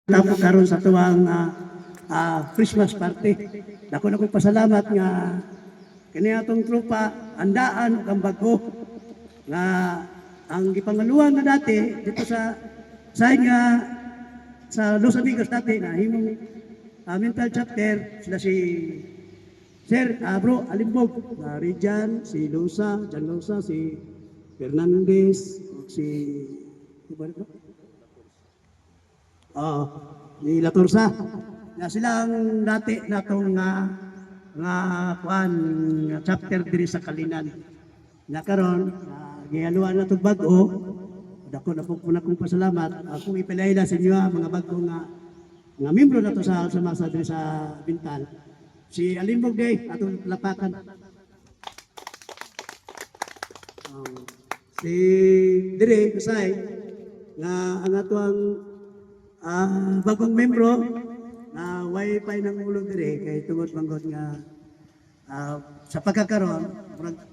Tapos karon sa tuwang Christmas party. Dako na ko pasalamat nga kini atong tropa andaan kang bago nga ang gipangaluan na dati dito sa nga sa Los Amigos dati na himong mental chapter sila si Sir Bro Alimbog, Rijan, si Lusa, Jan Lusa, si Fernandez, si ni Latorsa. Na silang dati natong nga kuan chapter diri sa Kalinan. Na karon gihaluan na tug bag-o. Dako na po kong pasalamat. Akong ipilahila sa inyo mga bag-o nga membro na to sa masa diri sa Bintan. Si Alimbog day atong lapakan. Si dire kasay nga ang atong bagong membro na wifi ng ulo dire kay tungod manggod nga sa pagkakaroon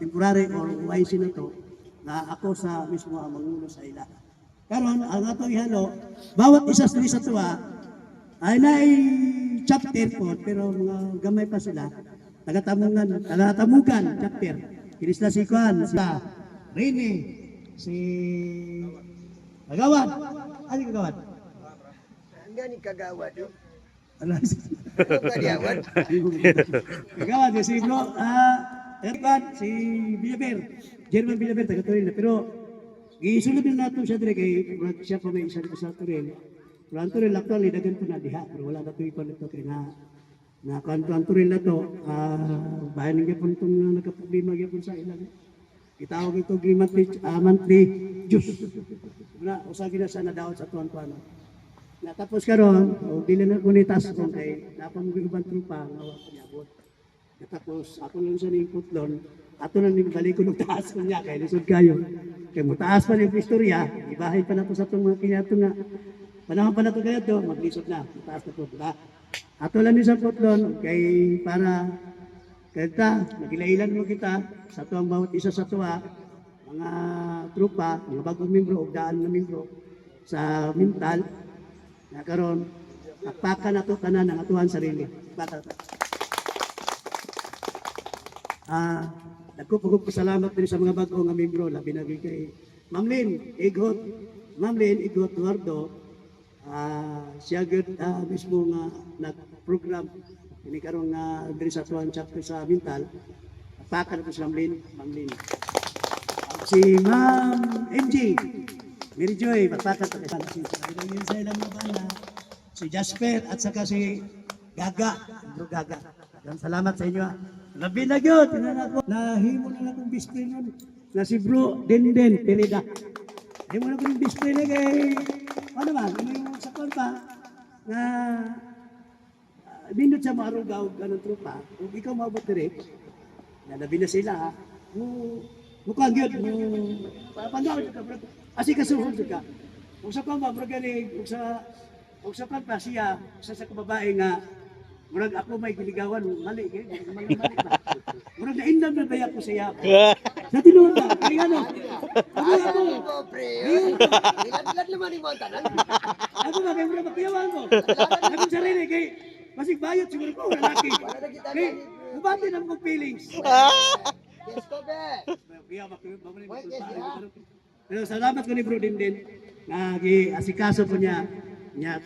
temporary or YC na to na ako sa mismo ang mangulo sa ila. Karon ang atong ihalo bawat isa sa tuwa ay naay chapter po pero mga gamay pa sila tagatamugan chapter kini sila si Kuan sila Rini si Kagawad ano Kagawad Gani kagawad yun. ano Kagawad. Kagawad si Bro Erkan si Bilaber German Bilaber taga Toril pero gisulod na nato siya dire kay siya pa may isa sa Toril. Pero ang Toril actually dagan po na diha pero wala na to ipon ito kay na kanto ang Toril na to bahan nga po itong nagkaproblema gyapon sa ilang itawag ito monthly juice na usagi na sa nadaot sa tuwan tuwan natapos karon dili na kunitas ko kay napamugig ubang trupa nga wa panyabot natapos ako lang sa ning putlon ato na ning balik ko taas ko niya kay lisod kayo kay mo taas pa ning istorya ibahay pa na to sa tong mga kinyato nga panahon pa na to kaya to maglisod na taas na to diba ato lang ni sa putlon kay para kaya nagilailan mo kita sa tuwang bawat isa sa tuwa mga trupa mga bagong membro o daan na membro sa mental na karon takpakan nato tanan ang atuhan sarili. Dagko pagod salamat din sa mga bago nga membro labi na kay Ma'am Lynn Igot Eduardo siya gud mismo nga nag-program ini karon nga diri sa tuwan chapter sa mental takpakan nato si Ma'am Lynn si Ma'am MJ Mary Joy, patpakat pa kasi sa ilang mga banda, si Jasper at saka si Gaga, Bro Gaga. Salamat sa inyo. Labi na yun, nahimo na akong bisplay nun, na si Bro Denden Pereda. Himo na akong bisplay na kay, ano ba, yung sa pa, na bindot sa marugaw ganun trupa, kung ikaw maabot direct, nalabi na sila, mukhang yun, pandaw ka, bro. Asi kasuhod ka. Kung sa pamba, bro, gani, kung sa pamba siya, sa kababae nga, murag ako may giligawan, mali, mali ba? Murag naindam na baya ko siya. Sa tinuod ka, kaya ano? Ako, Ilan naman yung mga tanan. ako ba, kaya murag makiyawan ko. Ako sarili, kay, masig bayot siguro ko, lalaki. Kay, mubati na mong feelings. Yes, Kobe. Kaya, mamalik pero salamat ko ni Bro Dindin na asikaso po niya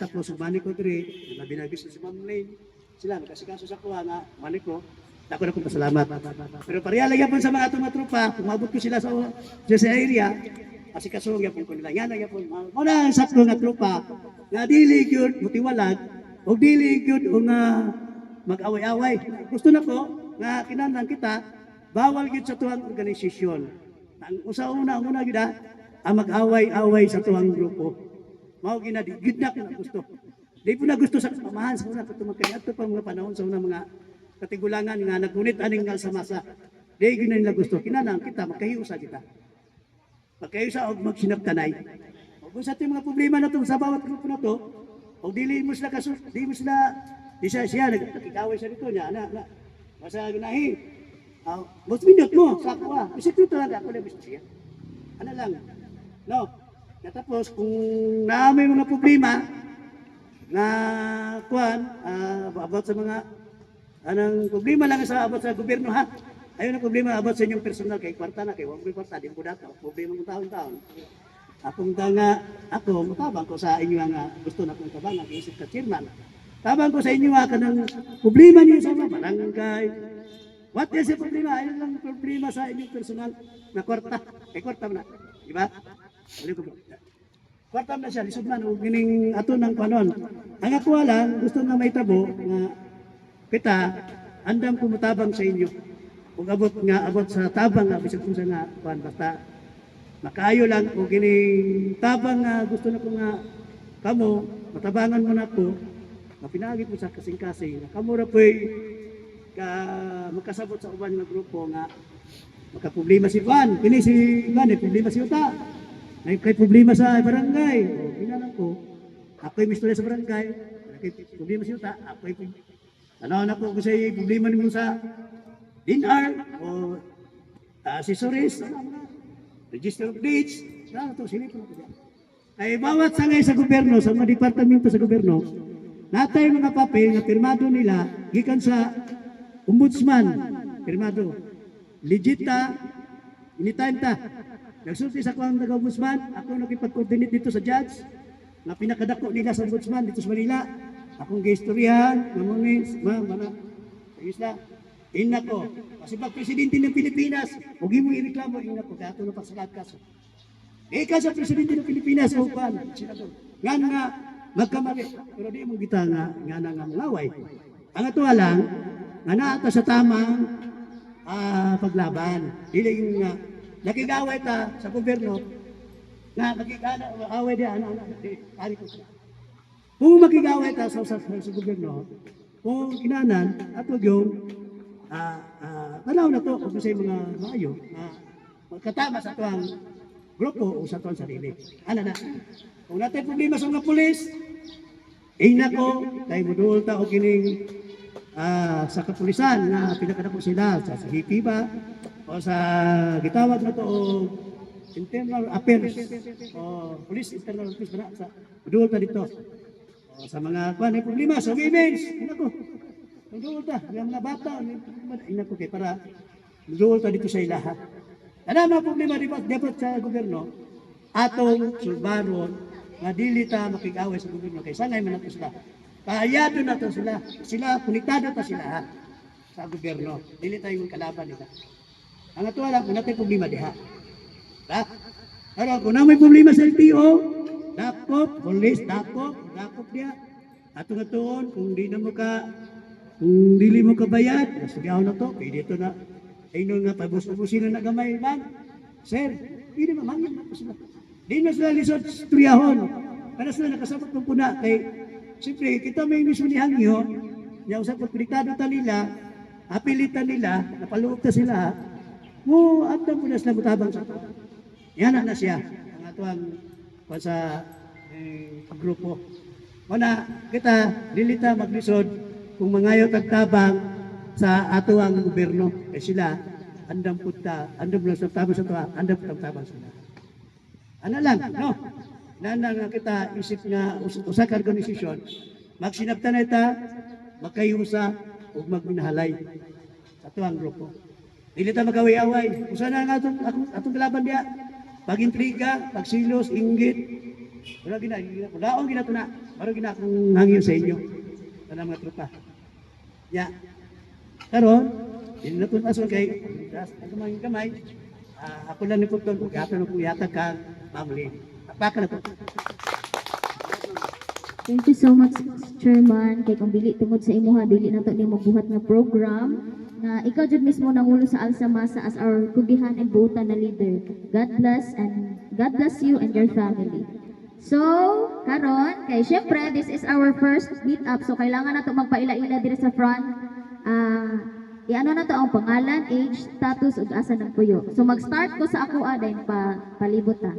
tapos subani ko diri na binagis si Ma'am Lane sila nakasikaso sa kuha nga mani ko dako na ko pasalamat pero pareha lang yapon sa mga atong tropa kumabot ko sila sa area asikaso gyapon ko nila yan gyapon mo na sakto nga tropa nga dili gyud mutiwalag og dili gyud nga mag-away-away gusto na ko nga kinahanglan kita bawal gyud sa tuwang organisasyon ang una gyud ang mag-away-away sa tuwang grupo. Mao ginadi, gid na ko gusto. Di po na gusto sa pamahan sa una katong magkayadto pa mga panahon sa una mga katigulangan nga nagunit aning nga sa masa. Di gid na nila gusto. Kinahanglan kita magkahiusa kita. Magkahiusa og magsinabtanay. Og sa mga problema na to sa bawat grupo na to, og dili mo sila di siya nagkikaway sa dito niya na basta ginahi. Mas minute mo sa ako Isikreto lang ako na siya. Ano lang. No. Tapos kung na may mga problema, na kuan about sa mga anang problema lang sa about sa gobyerno ha. Ayun ang problema about sa inyong personal kay kwarta na kay wag kwarta di mo dato problema mo taon-taon. Akong nga ako matabang ko sa inyo nga gusto na kong tabangan isip ka chairman. Tabang ko sa inyo nga kanang problema niyo sa mga barangay. What is the problema? Ayun lang problema sa inyong personal na kwarta. Kay kwarta na, di ba? Kwarta na siya, lisod man, o gining ato ng panon. Ang ako lang, gusto na may tabo, nga kita, andam kumutabang sa inyo. Kung abot sa tabang, bisag kung sa nga, basta, makaayo lang, o gining tabang nga, gusto na ko nga, kamo, matabangan mo na ko, mapinagit mo sa kasing-kasing, na kamo ra po'y, magkasabot sa uban nga grupo nga, makaproblema si Juan, kini si Juan, problema si Uta. May problema sa barangay. O, ginalang ko. Ako'y mistura sa barangay. May problema si Uta. Ako'y ano na po kung sa'y problema nimo sa DNR o accessories, register of deeds. Ano ito, silipin ko dyan. Ay bawat sangay sa gobyerno, sa mga departamento sa gobyerno, natay mga papel na pirmado nila, gikan sa ombudsman, pirmado. Legit ta, anytime ta. Nagsulti sa kuang taga-ombudsman, ako nakipag-coordinate dito sa judge, na pinakadako nila sa ombudsman dito sa Manila. Akong gaistoryahan, mamunis, ayos na. Ina ko, kasi pag presidente ng Pilipinas, huwag mo i-reklamo, ina ko, kaya ito na pagsalat kaso. Ika sa presidente ng Pilipinas, o kuan, senador, nga magkamali, pero di mong kita nga nga malaway. Ang ito lang, nga naata sa tamang paglaban. Dili yung nakigaway ta sa gobyerno na nakigaway di ari ko. Kung makigaway ta sa gobyerno, kung kinanan ato yung tanaw na to kung sa mga maayo katama sa tuang grupo o sa tuang sarili. Ana na. Kung natin problema sa mga pulis, nako, tayo budol ta o kining sa kapulisan na pinakadako sila sa CP ba o sa gitawag na to o internal affairs o police internal affairs ba sa budol ta dito o sa mga may problema sa women's nako budol ta yung mga bata nako kay para budol ta dito sa ilaha ana mga problema dapat sa gobyerno atong sulbaron nga dili ta makig-away sa gobyerno kay sangay man nato sila kayado na to sila konektado ta sila sa gobyerno dili tayo kalaban nila. Ang ato lang, kung natin problema diha. Pero kung na may problema sa LTO, dakop, police, dakop diha. Ato nga toon, kung dili mo kabayad, nasigaw na to, pwede ito na, ayun nga, pabus-ubusin na nagamay, man. Sir, pwede mamangin na po sila. Di na sila lisod tuyahon. Para sila nakasabot ng puna, kay, siyempre, kita may mismo ni Hangyo, niya usap ko, konektado ta nila, apilitan nila, napaluog ta sila, andam po na sila mutabang sa ito. Yan na siya, ang atuang sa grupo. Wala, kita, lilita maglisod kung mangayo tagtabang sa atuang gobyerno. Kaya sila, andam po na sa tabang sa ito, andam po tabang sila. Ano lang, no? Nana nga kita isip nga usa ka organisasyon, magsinabta na ita, magkayusa, o magminahalay sa atuang grupo. Dili ta magaway-away. Usa na nga atong kalaban diya. Pag-intriga, pagsilos, inggit. Wala daong gina to na. Baro gina akong hangin sa inyo. Sa mga tropa. Ya. Karon, dili na to ason kay kamay. Ako lang ni puton kung gato na kung yatag ka, family. Apaka na to. Thank you so much, Chairman. Kay kung dili tungod sa imuha, dili na to ni magbuhat nga program. Na ikaw jud mismo nangulo sa Alsa Masa as our kugihan and buutan na leader. God bless you and your family. So, karon kay syempre this is our first meet up, so kailangan nato magpaila-ila diri sa front. Iano na to ang pangalan, age, status ug asa ng puyo. So mag-start ko sa ako din palibot ta.